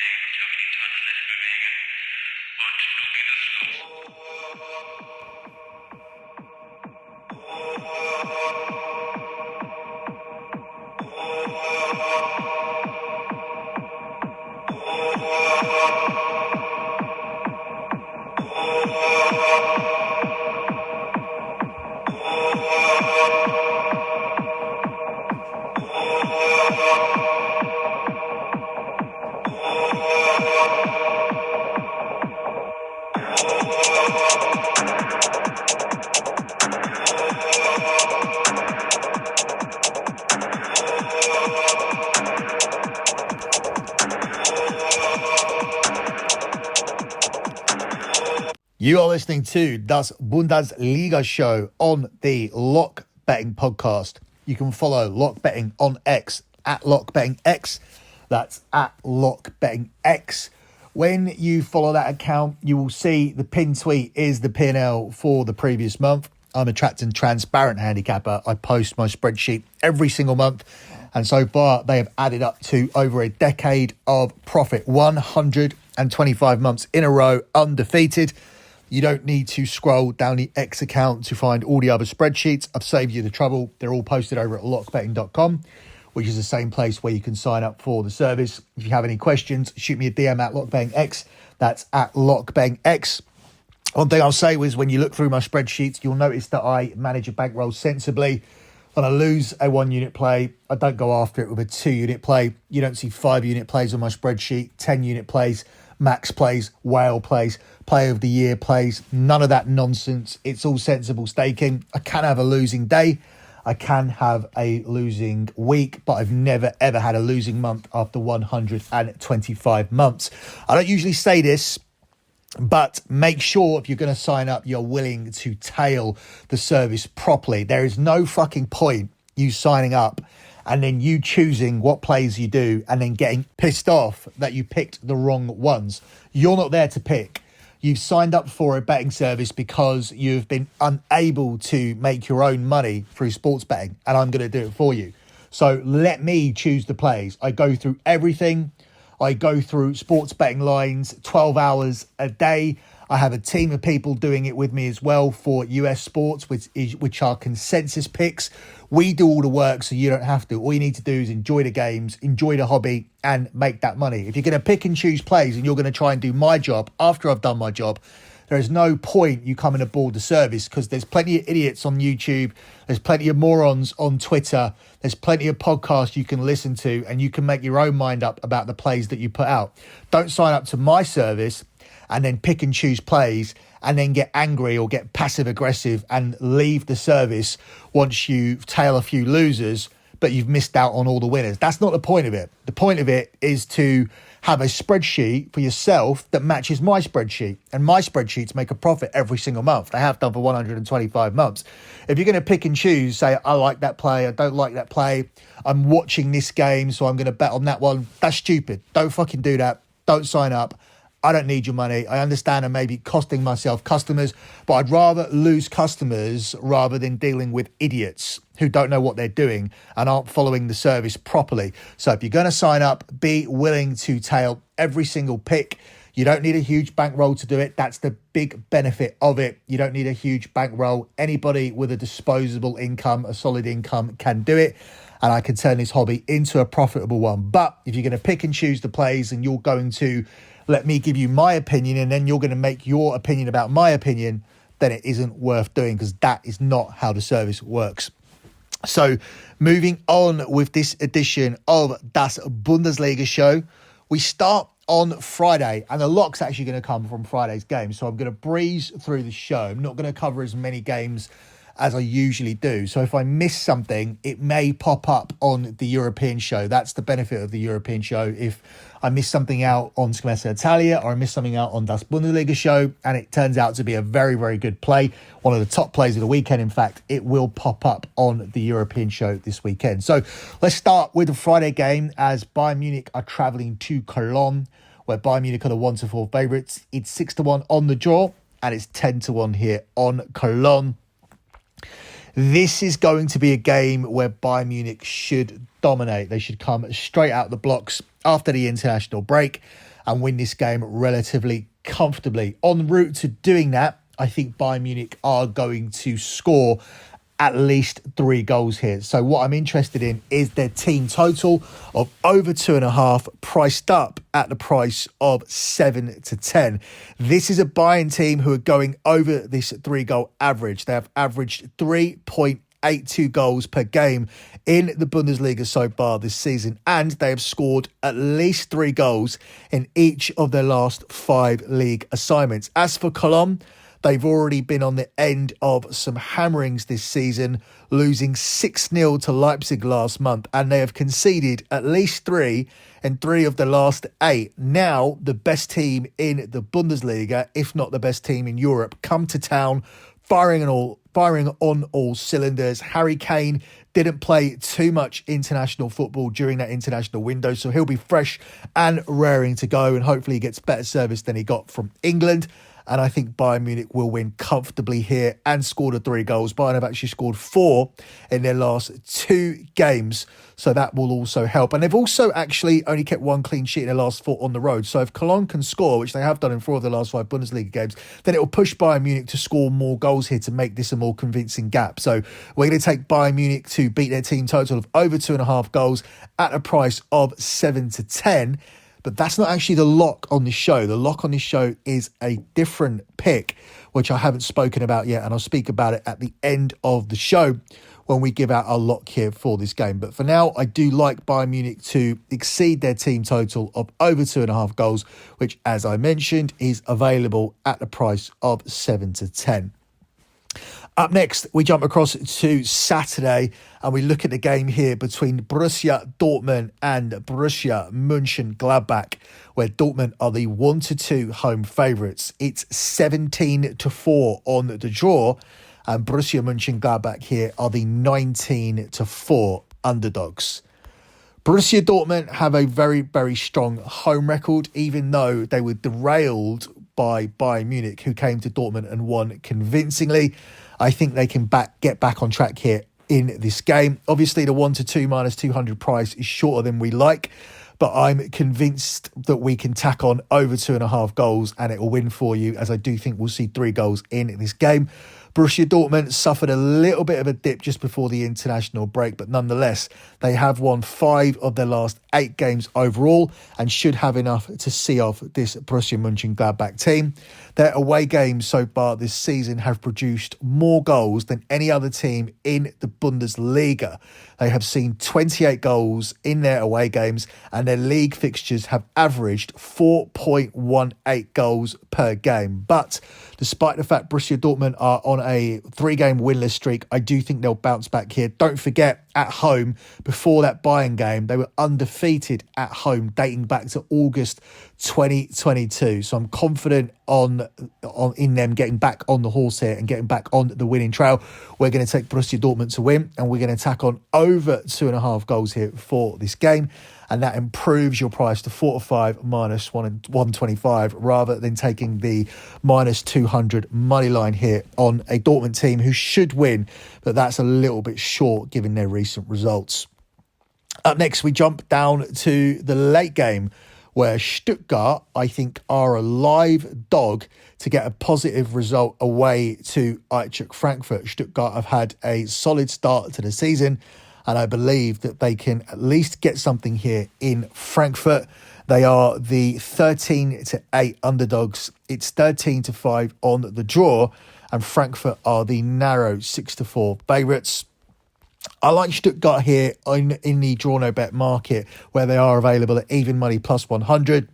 sich auf die Tanzfläche bewegen. Und nun geht es los. You are listening to Däs Bündesliga Show on the Lock Betting Podcast. You can follow Lock Betting on X at Lock Betting X. That's at Lock Betting X. When you follow that account, you will see the pin tweet is the P&L for the previous month. I'm a tracked and transparent handicapper. I post my spreadsheet every single month. And so far, they have added up to over a decade of profit. 125 months in a row, undefeated. You don't need to scroll down the X account to find all the other spreadsheets. I've saved you the trouble. They're all posted over at lockbetting.com, which is the same place where you can sign up for the service. If you have any questions, shoot me a DM at lockbettingx. That's at lockbettingx. One thing I'll say is when you look through my spreadsheets, you'll notice that I manage a bankroll sensibly. When I lose a 1-unit play, I don't go after it with a 2-unit play. You don't see 5-unit plays on my spreadsheet, 10-unit plays, max plays, whale plays, play of the year plays, none of that nonsense. It's all sensible staking. I can have a losing day. I can have a losing week, but I've never, ever had a losing month after 125 months. I don't usually say this, but make sure if you're going to sign up, you're willing to tail the service properly. There is no fucking point you signing up and then you choosing what plays you do and then getting pissed off that you picked the wrong ones. You're not there to pick. You've signed up for a betting service because you've been unable to make your own money through sports betting, and I'm going to do it for you. So let me choose the plays. I go through everything. I go through sports betting lines 12 hours a day. I have a team of people doing it with me as well for US sports, which are consensus picks. We do all the work so you don't have to. All you need to do is enjoy the games, enjoy the hobby, and make that money. If you're going to pick and choose plays and you're going to try and do my job after I've done my job, there is no point you coming aboard the service because there's plenty of idiots on YouTube. There's plenty of morons on Twitter. There's plenty of podcasts you can listen to and you can make your own mind up about the plays that you put out. Don't sign up to my service and then pick and choose plays and then get angry or get passive aggressive and leave the service once you tail a few losers, but you've missed out on all the winners. That's not the point of it. The point of it is to have a spreadsheet for yourself that matches my spreadsheet. And my spreadsheets make a profit every single month. They have done for 125 months. If you're going to pick and choose, say, I like that play, I don't like that play, I'm watching this game, so I'm going to bet on that one. That's stupid. Don't fucking do that. Don't sign up. I don't need your money. I understand I may be costing myself customers, but I'd rather lose customers rather than dealing with idiots who don't know what they're doing and aren't following the service properly. So if you're going to sign up, be willing to tail every single pick. You don't need a huge bankroll to do it. That's the big benefit of it. You don't need a huge bankroll. Anybody with a disposable income, a solid income can do it. And I can turn this hobby into a profitable one. But if you're going to pick and choose the plays and you're going to let me give you my opinion and then you're going to make your opinion about my opinion, then it isn't worth doing because that is not how the service works. So moving on with this edition of Däs Bündesliga Show, we start on Friday and the lock's actually going to come from Friday's game. So I'm going to breeze through the show. I'm not going to cover as many games as I usually do. So if I miss something, it may pop up on the European show. That's the benefit of the European show. If I miss something out on Scommessa Italia or I miss something out on Däs Bündesliga Show and it turns out to be a very, very good play, one of the top plays of the weekend, in fact, it will pop up on the European show this weekend. So let's start with the Friday game as Bayern Munich are travelling to Koln, where Bayern Munich are the 1-4 favourites. It's 6-1 on the draw and it's 10-1 here on Koln. This is going to be a game where Bayern Munich should dominate. They should come straight out the blocks after the international break and win this game relatively comfortably. En route to doing that, I think Bayern Munich are going to score at least 3 goals here. So what I'm interested in is their team total of over 2.5, priced up at the price of 7 to 10. This is a Bayern team who are going over this 3-goal average. They have averaged 3.82 goals per game in the Bundesliga so far this season, and they have scored at least 3 goals in each of their last 5 league assignments. As for Koln, they've already been on the end of some hammerings this season, losing 6-0 to Leipzig last month, and they have conceded at least 3 in 3 of the last 8. Now, the best team in the Bundesliga, if not the best team in Europe, come to town, firing on all cylinders. Harry Kane didn't play too much international football during that international window, so he'll be fresh and raring to go, and hopefully he gets better service than he got from England. And I think Bayern Munich will win comfortably here and score the 3 goals. Bayern have actually scored 4 in their last 2 games, so that will also help. And they've also actually only kept 1 clean sheet in their last 4 on the road. So if Koln can score, which they have done in 4 of the last 5 Bundesliga games, then it will push Bayern Munich to score more goals here to make this a more convincing gap. So we're going to take Bayern Munich to beat their team total of over 2.5 goals at a price of 7 to 10. But that's not actually the lock on this show. The lock on this show is a different pick, which I haven't spoken about yet, and I'll speak about it at the end of the show when we give out our lock here for this game. But for now, I do like Bayern Munich to exceed their team total of over 2.5 goals, which, as I mentioned, is available at the price of 7 to 10. Up next, we jump across to Saturday and we look at the game here between Borussia Dortmund and Borussia Mönchengladbach, where Dortmund are the 1-2 home favourites. It's 17-4 on the draw, and Borussia Mönchengladbach here are the 19-4 underdogs. Borussia Dortmund have a very, very strong home record, even though they were derailed by Bayern Munich, who came to Dortmund and won convincingly. I think they can get back on track here in this game. Obviously, the 1-2 minus 200 price is shorter than we like, but I'm convinced that we can tack on over 2.5 goals and it will win for you, as I do think we'll see 3 goals in this game. Borussia Dortmund suffered a little bit of a dip just before the international break, but nonetheless, they have won 5 of their last 8 games overall and should have enough to see off this Borussia Mönchengladbach team. Their away games so far this season have produced more goals than any other team in the Bundesliga. They have seen 28 goals in their away games, and their league fixtures have averaged 4.18 goals per game. But despite the fact Borussia Dortmund are on a 3-game winless streak, I do think they'll bounce back here. Don't forget, at home, before that Bayern game, they were undefeated at home, dating back to August 2022. So I'm confident in them getting back on the horse here and getting back on the winning trail. We're going to take Borussia Dortmund to win, and we're going to tack on over 2.5 goals here for this game. And that improves your price to 4-5 minus 125, rather than taking the minus 200 money line here on a Dortmund team who should win, but that's a little bit short given their recent results. Up next, we jump down to the late game, where Stuttgart, I think, are a live dog to get a positive result away to Eintracht Frankfurt. Stuttgart have had a solid start to the season, and I believe that they can at least get something here in Frankfurt. They are the 13-8 underdogs. It's 13-5 on the draw, and Frankfurt are the narrow 6-4 favourites. I like Stuttgart here in the draw no bet market, where they are available at even money plus 100.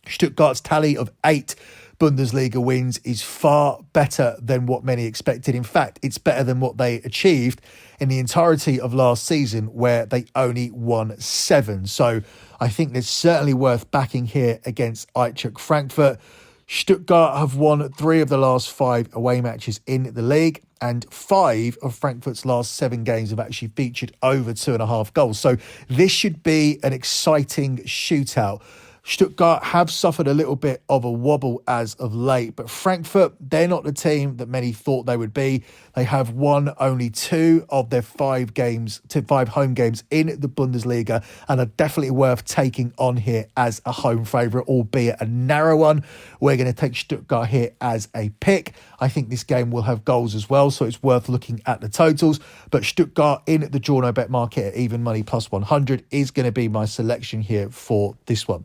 Stuttgart's tally of 8 Bundesliga wins is far better than what many expected. In fact, it's better than what they achieved in the entirety of last season, where they only won 7. So I think it's certainly worth backing here against Eintracht Frankfurt. Stuttgart have won 3 of the last 5 away matches in the league, and 5 of Frankfurt's last 7 games have actually featured over 2.5 goals. So this should be an exciting shootout. Stuttgart have suffered a little bit of a wobble as of late, but Frankfurt, they're not the team that many thought they would be. They have won only 2 of their 5 home games in the Bundesliga and are definitely worth taking on here as a home favourite, albeit a narrow one. We're going to take Stuttgart here as a pick. I think this game will have goals as well, so it's worth looking at the totals. But Stuttgart in the draw no bet market at even money plus 100 is going to be my selection here for this one.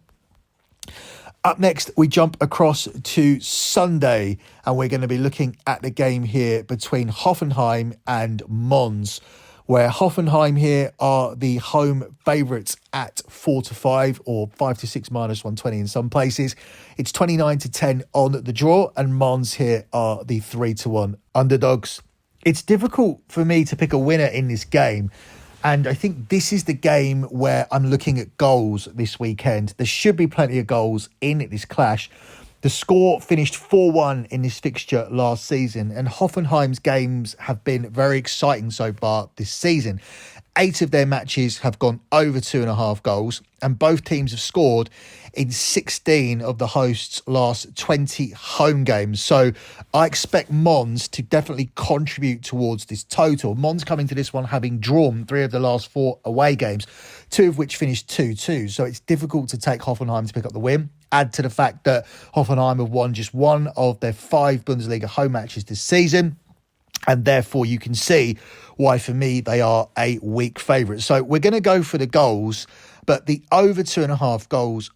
Up next, we jump across to Sunday, and we're going to be looking at the game here between Hoffenheim and Mons, where Hoffenheim here are the home favourites at 4-5 or 5-6 minus 120 in some places. It's 29-10 on the draw, and Mons here are the 3-1 underdogs. It's difficult for me to pick a winner in this game. And I think this is the game where I'm looking at goals this weekend. There should be plenty of goals in this clash. The score finished 4-1 in this fixture last season, and Hoffenheim's games have been very exciting so far this season. 8 of their matches have gone over 2.5 goals, and both teams have scored in 16 of the hosts' last 20 home games. So I expect Mons to definitely contribute towards this total. Mons coming to this one having drawn 3 of the last 4 away games, 2 of which finished 2-2. So it's difficult to take Hoffenheim to pick up the win. Add to the fact that Hoffenheim have won just 1 of their 5 Bundesliga home matches this season. And therefore, you can see why, for me, they are a weak favourite. So we're going to go for the goals, but the over 2.5 goals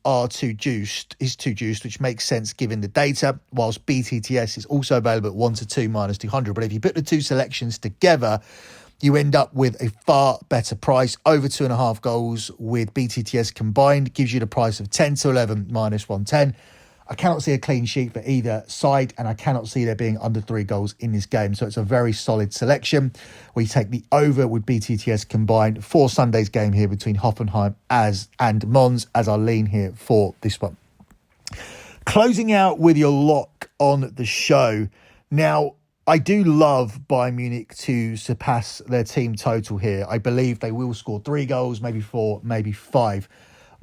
is too juiced, which makes sense given the data, whilst BTTS is also available at 1-2 minus 200. But if you put the 2 selections together, you end up with a far better price. Over 2.5 goals with BTTS combined gives you the price of 10-11 minus 110. I cannot see a clean sheet for either side, and I cannot see there being under 3 goals in this game. So it's a very solid selection. We take the over with BTTS combined for Sunday's game here between Hoffenheim and Mons as I lean here for this one. Closing out with your lock on the show. Now, I do love Bayern Munich to surpass their team total here. I believe they will score 3 goals, maybe 4, maybe 5.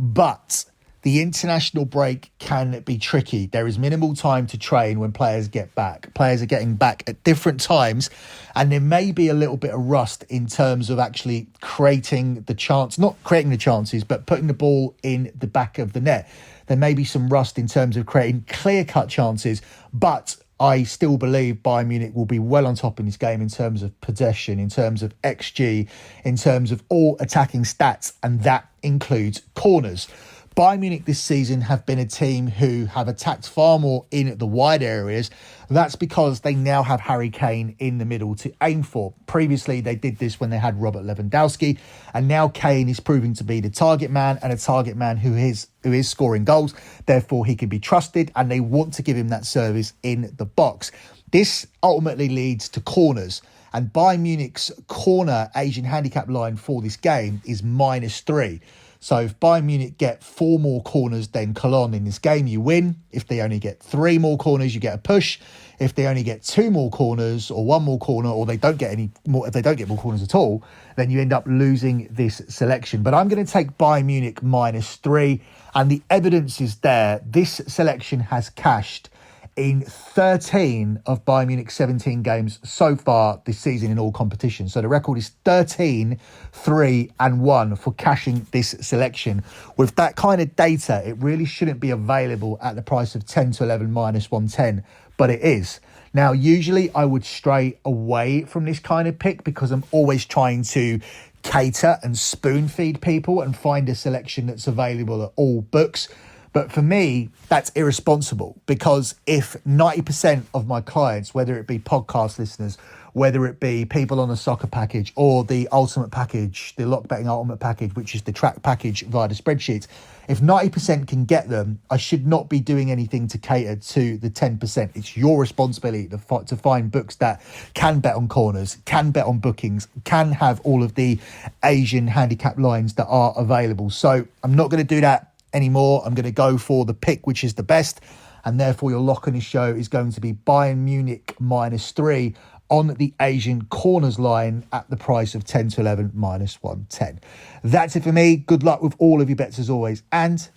But the international break can be tricky. There is minimal time to train when players get back. Players are getting back at different times, and there may be a little bit of rust in terms of actually creating the chance, not creating the chances, but putting the ball in the back of the net. There may be some rust in terms of creating clear-cut chances, but I still believe Bayern Munich will be well on top in this game in terms of possession, in terms of XG, in terms of all attacking stats, and that includes corners. Bayern Munich this season have been a team who have attacked far more in the wide areas. That's because they now have Harry Kane in the middle to aim for. Previously, they did this when they had Robert Lewandowski, and now Kane is proving to be the target man, and a target man who is scoring goals. Therefore, he can be trusted, and they want to give him that service in the box. This ultimately leads to corners, and Bayern Munich's corner Asian handicap line for this game is -3. So if Bayern Munich get 4 more corners than Koln in this game, you win. If they only get 3 more corners, you get a push. If they only get 2 more corners or 1 more corner, or they don't get any more, if they don't get more corners at all, then you end up losing this selection. But I'm going to take Bayern Munich -3, and the evidence is there. This selection has cashed in 13 of Bayern Munich's 17 games so far this season in all competitions. So the record is 13, 3 and 1 for cashing this selection. With that kind of data, it really shouldn't be available at the price of 10-11 minus 110, but it is. Now, usually I would stray away from this kind of pick because I'm always trying to cater and spoon feed people and find a selection that's available at all books. But for me, that's irresponsible, because if 90% of my clients, whether it be podcast listeners, whether it be people on the soccer package or the ultimate package, the lock betting ultimate package, which is the track package via the spreadsheets, if 90% can get them, I should not be doing anything to cater to the 10%. It's your responsibility to find books that can bet on corners, can bet on bookings, can have all of the Asian handicap lines that are available. So I'm not going to do that anymore. I'm going to go for the pick which is the best, and therefore your lock on this show is going to be Bayern Munich -3 on the Asian corners line at the price of 10-11 minus 110. That's it for me. Good luck with all of your bets as always, and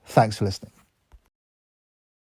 Thanks for listening.